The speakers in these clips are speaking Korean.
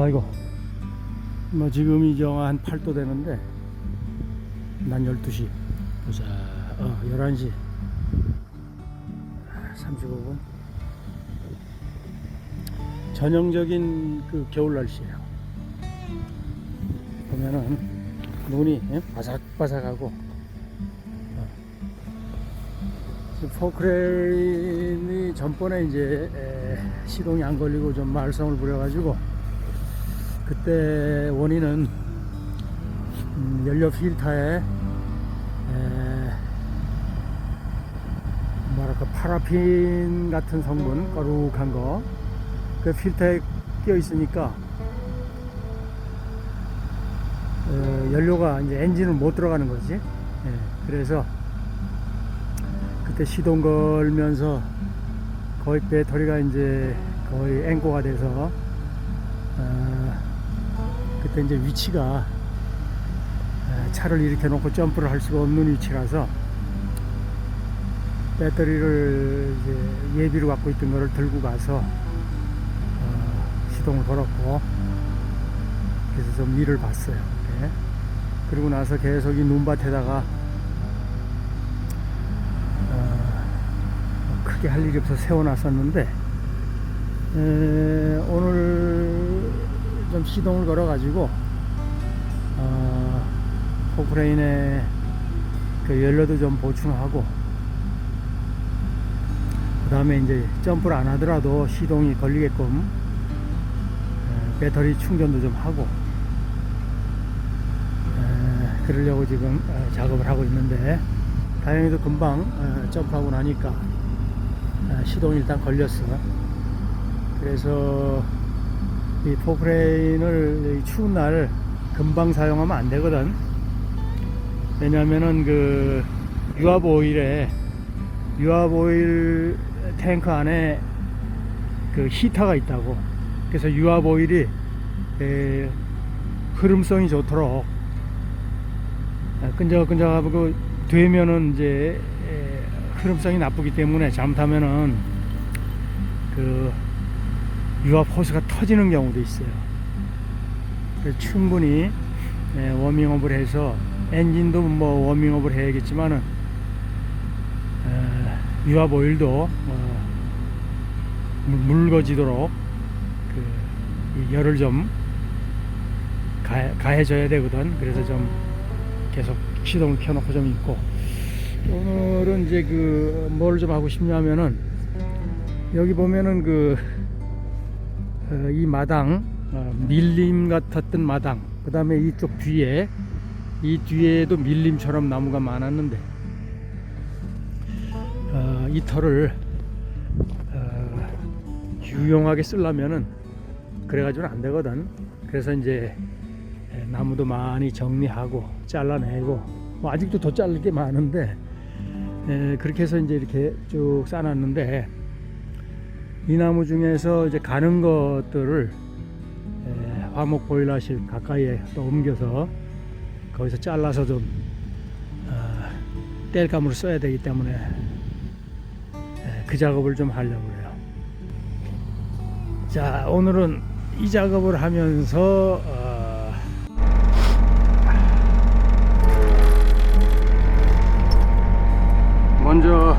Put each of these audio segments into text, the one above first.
아이고, 뭐 지금이 한 8도 되는데 난 12시 보자. 11시 35분. 전형적인 그 겨울 날씨예요. 보면은 눈이 바삭바삭하고, 포크레인이 전번에 이제 시동이 안 걸리고 좀 말썽을 부려가지고, 그때 원인은 연료 필터에 뭐랄까 파라핀 같은 성분, 거룩한 거, 그 필터에 끼어 있으니까 연료가 이제 엔진을 못 들어가는 거지. 그래서 그때 시동 걸면서 거의 배터리가 이제 거의 앵꼬가 돼서 그때 이제 위치가 차를 일으켜 놓고 점프를 할 수가 없는 위치라서 배터리를 이제 예비로 갖고 있던 거를 들고 가서 시동을 걸었고, 그래서 좀 일을 봤어요. 그리고 나서 계속 이 눈밭에다가 크게 할 일이 없어서 세워놨었는데, 오늘 좀 시동을 걸어 가지고 포크레인에 그 연료도 좀 보충하고, 그 다음에 이제 점프를 안 하더라도 시동이 걸리게끔 배터리 충전도 좀 하고, 그러려고 지금 작업을 하고 있는데, 다행히도 금방 점프하고 나니까 시동이 일단 걸렸어. 그래서 이 포크레인을 추운 날 금방 사용하면 안 되거든. 왜냐면은 그 유압 오일 탱크 안에 그 히터가 있다고. 그래서 유압 오일이 흐름성이 좋도록 끈적끈적하고 되면은 이제 흐름성이 나쁘기 때문에 잘못하면은 그 유압 호스가 터지는 경우도 있어요. 그래서 충분히 워밍업을 해서, 엔진도 뭐 워밍업을 해야겠지만은 유압 오일도 묽어지도록 그 열을 좀 가해줘야 되거든. 그래서 좀 계속 시동을 켜놓고 좀 있고, 오늘은 이제 그 뭘 좀 하고 싶냐면은, 여기 보면은 이 마당, 밀림 같았던 마당, 그 다음에 이쪽 뒤에도 밀림처럼 나무가 많았는데, 이 털을 유용하게 쓰려면은 그래가지고는 안 되거든. 그래서 이제 나무도 많이 정리하고 잘라내고, 뭐 아직도 더 자를 게 많은데, 그렇게 해서 이제 이렇게 쭉 쌓아놨는데, 이 나무 중에서 이제 가는 것들을 화목 보일러실 가까이에 또 옮겨서 거기서 잘라서 좀 땔감으로 써야 되기 때문에 그 작업을 좀 하려고 해요. 자, 오늘은 이 작업을 하면서 먼저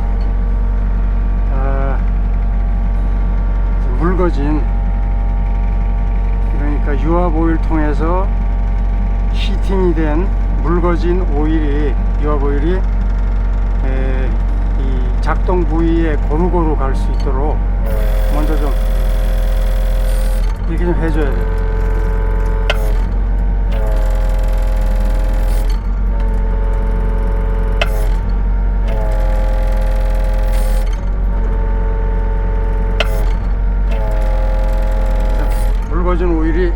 묽어진, 그러니까 유압 오일 통해서 히팅이 된 묽어진 오일이, 유압 오일이 이 작동 부위에 고루고루 갈 수 있도록 먼저 좀 이렇게 좀 해줘야 돼요. 묽어진 오일이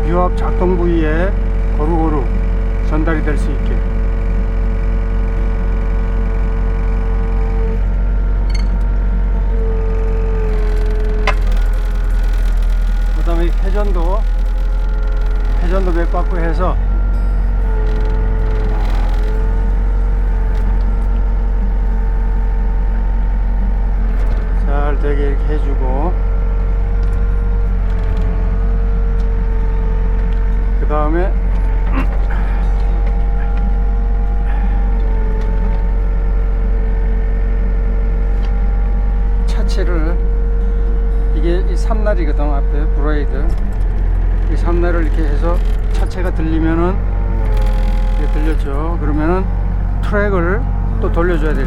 유압 작동 부위에 고루고루 전달이 될 수 있게. 그 다음에 회전도 몇 바퀴 해서 잘 되게 이렇게 3날이거든. 앞에 브레이드 이 3날을 이렇게 해서 차체가 들리면은 이렇게 들렸죠. 그러면은 트랙을 또 돌려줘야 돼.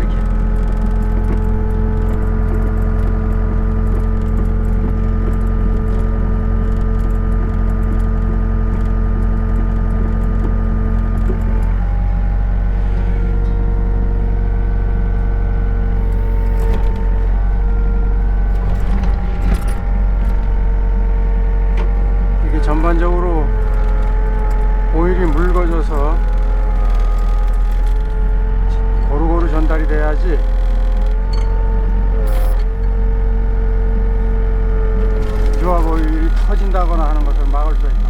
이렇게 전반적으로 오일이 묽어져서 고루고루 전달이 돼야지 유압 오일이 터진다거나 하는 것을 막을 수 있다.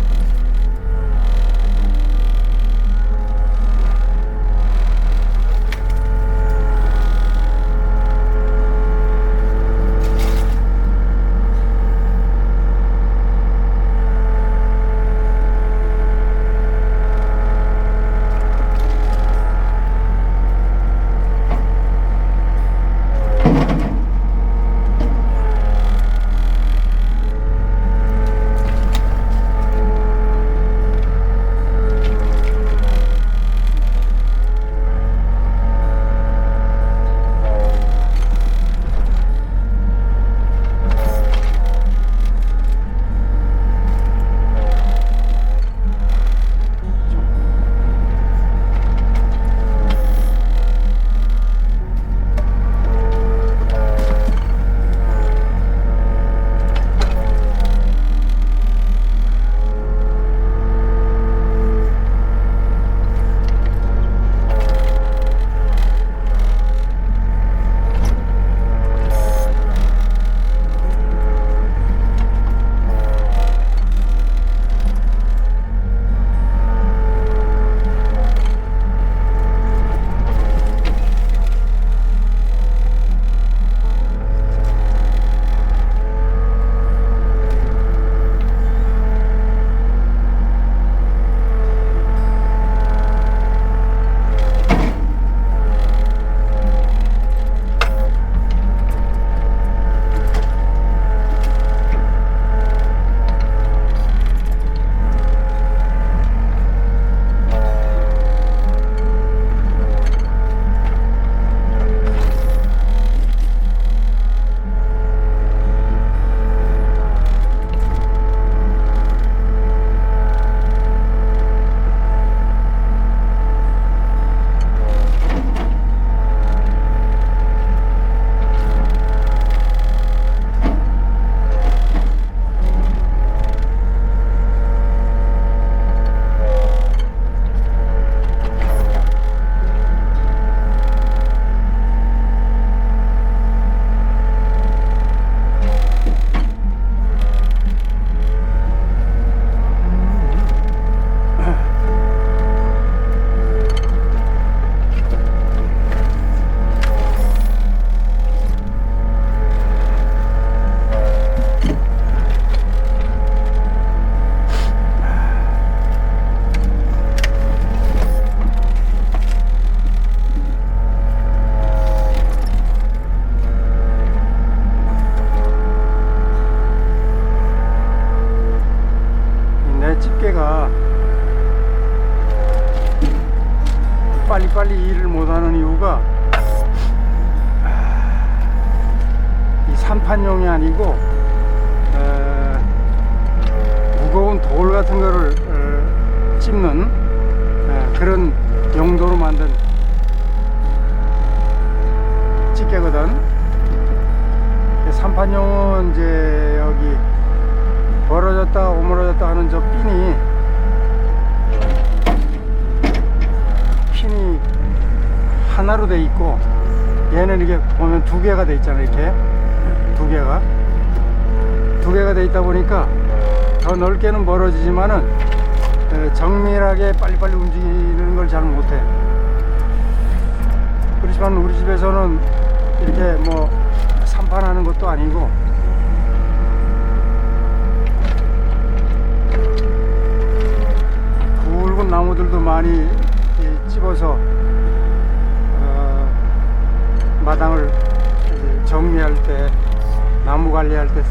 집게가 빨리빨리 일을 못하는 이유가 이 산판용이 아니고 무거운 돌 같은 거를 찝는 그런 용도로 만든 집게거든. 산판용은 이제 여기 벌어졌다 오므러졌다 하는 저 핀이 하나로 돼 있고, 얘는 이게 보면 두 개가 돼 있잖아. 이렇게 두 개가 돼 있다 보니까 더 넓게는 벌어지지만은 정밀하게 빨리빨리 움직이는 걸 잘 못해. 그렇지만 우리 집에서는 이렇게 뭐 산판하는 것도 아니고 굵은 나무들도 많이 찝어서 마당을 정리할 때, 나무 관리할 때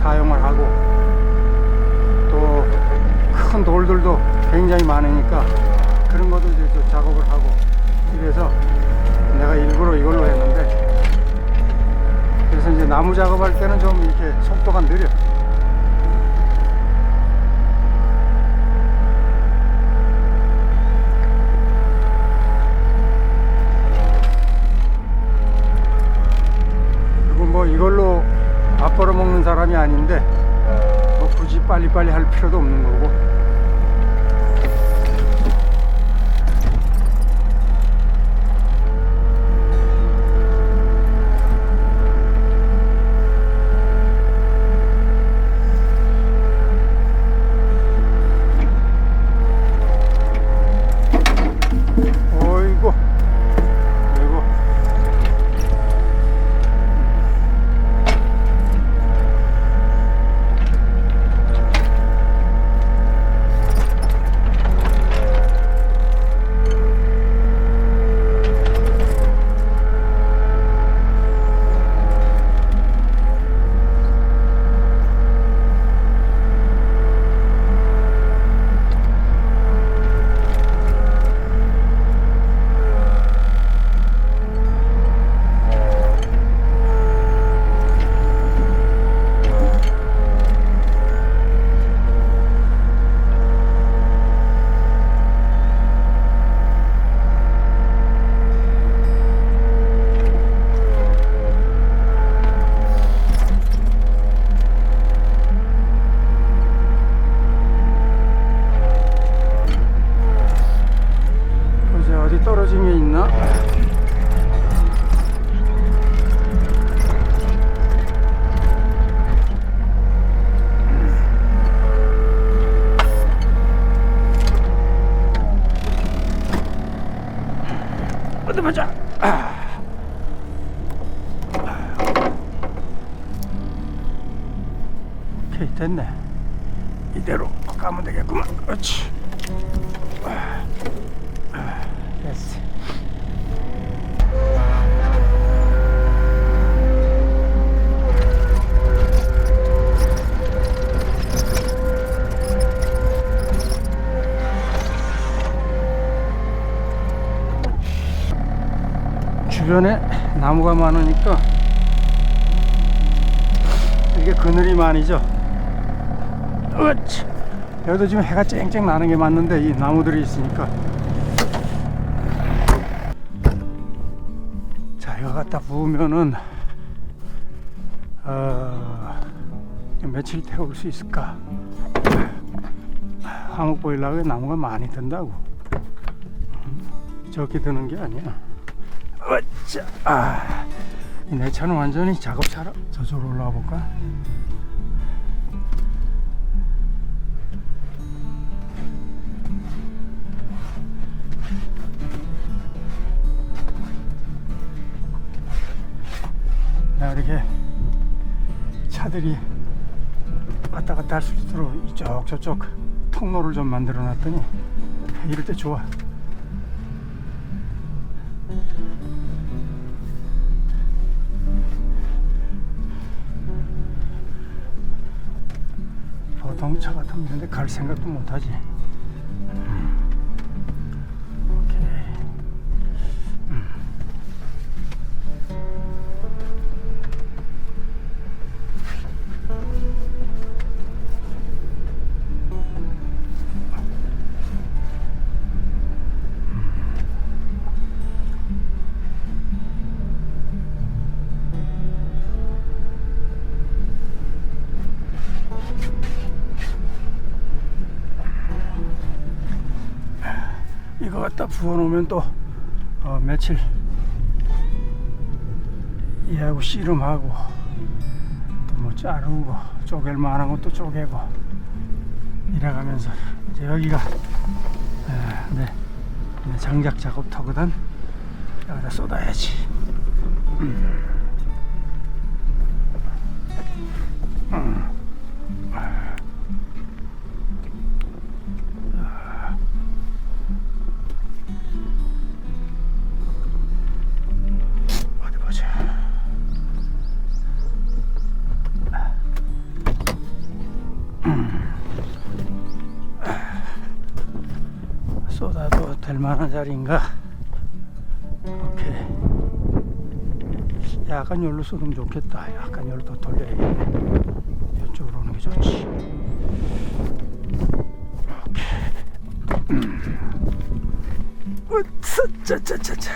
사용을 하고 또 큰 돌들도 굉장히 많으니까 그런 것도 이제 좀 작업을 하고 그래서 내가 일부러 이걸로 했는데 그래서 이제 나무 작업할 때는 좀 이렇게 속도가 느려. 그리고 뭐 이걸로 밥 벌어 먹는 사람이 아닌데 뭐 굳이 빨리빨리 할 필요도 없는 거고. 어이구, 어이구. 보자, 어디 떨어진 게 있나? 어디 보자. 오케이, 됐네. 이대로 가면 되겠구만. 그렇지. 됐어. 주변에 나무가 많으니까 이게 그늘이 많이죠. 으치. 여기도 지금 해가 쨍쨍 나는 게 맞는데 이 나무들이 있으니까. 자, 이거 갖다 부으면은 며칠 태울 수 있을까? 화목 보일러에 나무가 많이 든다고. 적게 드는 게 아니야. 어짜. 내 차는 완전히 작업차라. 저쪽으로 올라가 볼까? 이렇게 차들이 왔다 갔다 할 수 있도록 이쪽 저쪽 통로를 좀 만들어 놨더니 이럴 때 좋아. 보통 차 같으면 이런데 갈 생각도 못하지. 이거 갖다 부어놓으면 또 며칠 이하고 씨름하고 또 뭐 자르고 쪼갤 만한 것도 쪼개고 이래가면서 이제 여기가 내 장작 작업터거든. 여기다 쏟아야지. 어디 보자. 될 만한 자리인가? 오케이. 약간 여기로 쏘면 좋겠다. 약간 여기로 더 돌려야겠네. 이쪽으로 오는 게 좋지. 오케이. 짜짜짜짜.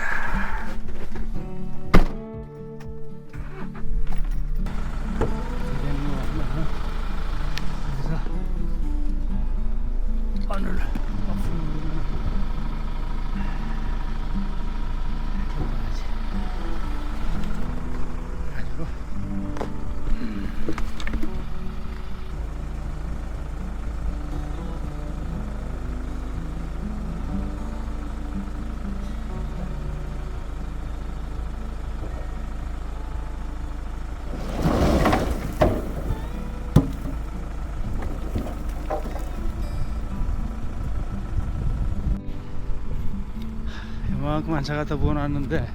바늘 이만큼 안차 갖다 부어놨는데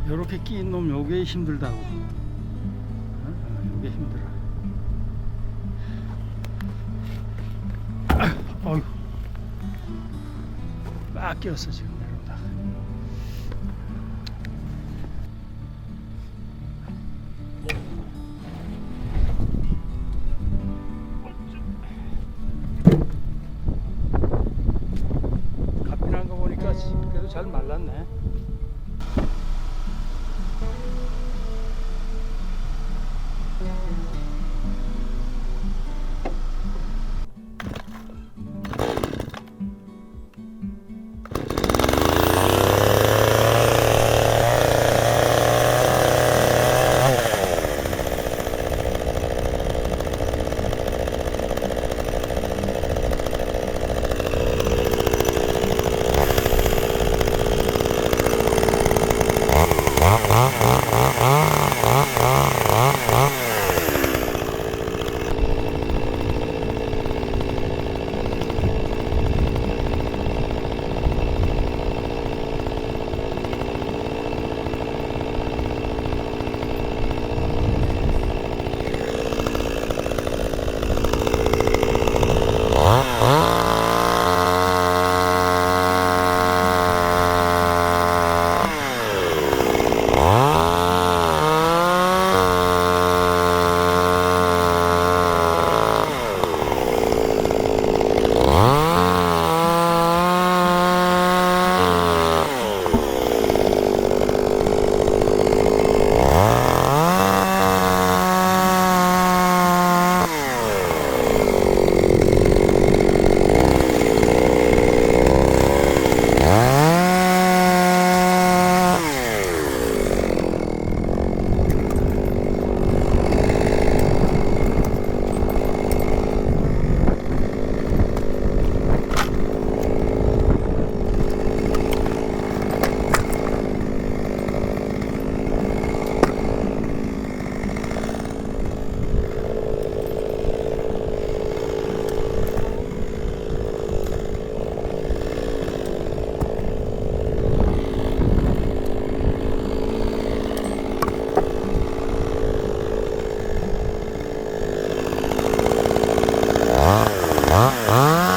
요렇게 끼인 놈 요게 힘들다고. 요게 힘들어. 어휴, 막 끼었어 지금 내려오다가. 가피난 거 보니까 그래도 잘 말랐네. Ah.